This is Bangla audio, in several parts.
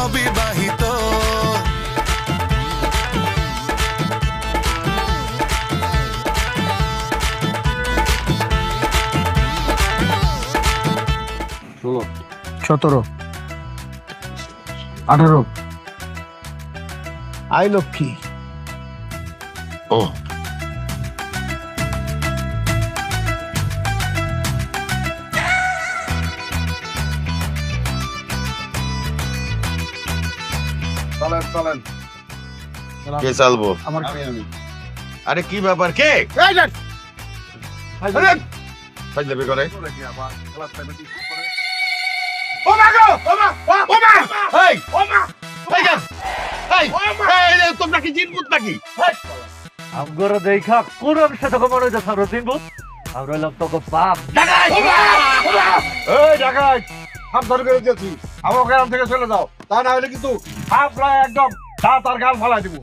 অবিবাহিত। ষোলো, 17, 18। আই লক্ষ্মী। ও চলেন চলেন। কে চালবো? আমার আরে কি ব্যাপার, কে এই দেখ। আরে ফাজলামি করে? ও মা গো, ও মা, ও মা, এই ও মা। এই যা, এই এই তোমরা কি জিনভূত নাকি? আমগরে দেখা কোন অংশে তোকে মনে হচ্ছে সারো দিনবুত আমরা হলাম তোকে বাপ এই ডাকাত, সাবধান করে দিয়েছি, আমার গ্রাম থেকে চলে যাও, তা না হলে কিন্তু আমরা একদম দাঁত আর গাল ফালাই দিব।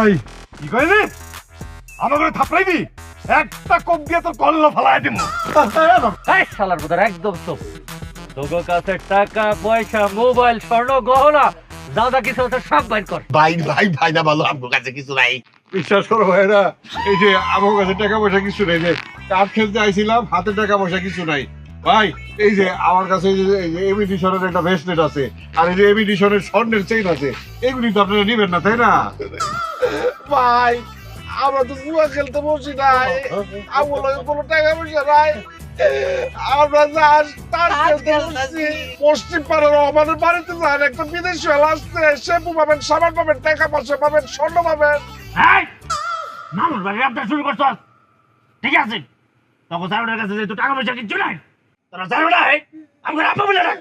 আই কি কইলি আমাকে থাপড়াইবি একটা কোপ দিয়ে তোর কল্লো ফালাই দিব এই শালার বুদার একদম চুপ তোর কাছে টাকা পয়সা মোবাইল স্বর্ণ গহনা দাদা কিছু আছে সব বাইর কর ভাই ভাই ভাই না বলো, আমার কাছে কিছু নাই। বিশ্বাস করো ভাইরা, এই যে আমার কাছে টাকা পয়সা কিছু নেই, যে কাঠ খেলতে আইছিলাম, হাতে টাকা পয়সা কিছু নাই ভাই। এই যে আমার কাছে এই যে এমিডিশনের একটা ব্রেসলেট আছে, আর এই যে এমিডিশনের স্বর্ণের চেইন আছে, এগুলি তো আপনারা নিবেন না, তাই না ভাই? আমরা তো জুয়া খেলতে বসি নাই, আমার লগে কোনো টাকা পয়সা নাই, আমরা তার খেলতে বসছি। পশ্চিম পাড়ার রহমানের বাড়িতে যান, একটা বিদেশি হল আসছে, শ্যাম্পু পাবেন, সাবান পাবেন, টাকা পয়সা পাবেন, স্বর্ণ পাবেন। এই মানুষ ভাই আপনি শুরু করছস ঠিক আছে তখন সারোটার কাছে যেহেতু টাকা পয়সা কিচ্ছু নাই তোরা সারোটা আমাকে আব্বা বলে রাখ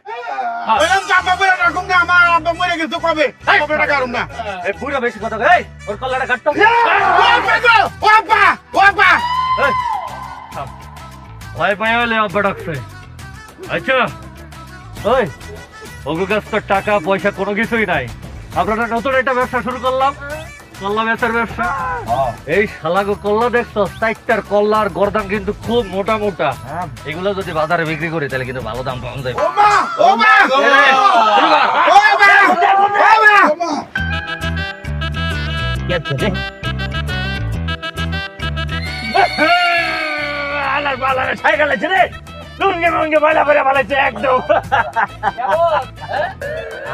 বললাম যে আব্বা বলে রাখুন না, আমার আব্বা মরে গেছে কবে, কবে টাকা আরুন না। এই পুরো বেশি কথা এই ওর কল্লাটা কাটতো ও আব্বা, ও আব্বা। ভয় পাই হলে আব্বা ডাকছে আচ্ছা ওই ওগো কাছ তো টাকা পয়সা কোনো কিছুই নাই আপনারা নতুন একটা ব্যবসা শুরু করলাম কল্লা বেচার ব্যবসা এই শালাগো কল্লা দেখছো সাইটটার কল্লা আর গর্দান কিন্তু খুব মোটা মোটা এগুলো যদি বাজারে বিক্রি করি তাহলে কিন্তু ভালো দাম পাওয়া যাবে ও মা, ও মা, ও মা, ও মা। আলার বালারে সাইকেল আছে রে লুঙ্গে মুঙ্গে বালা করে বালাইছে একদম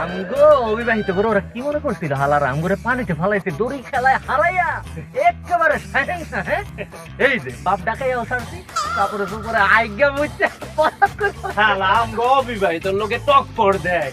আমগো অবিবাহিত করে ওরা কি মনে করছিল হালার আমগরে পানিতে ফালাইছে দড়ি খেলায় হারাইয়া একেবারে সাহেংসা হ্যাঁ এই যে বাপ ডাকাইয়া ওসারছি তারপরে দুপুরে আইগা মুইতে হালা আমগো অবিবাহিত লোকে টক পড় দেয়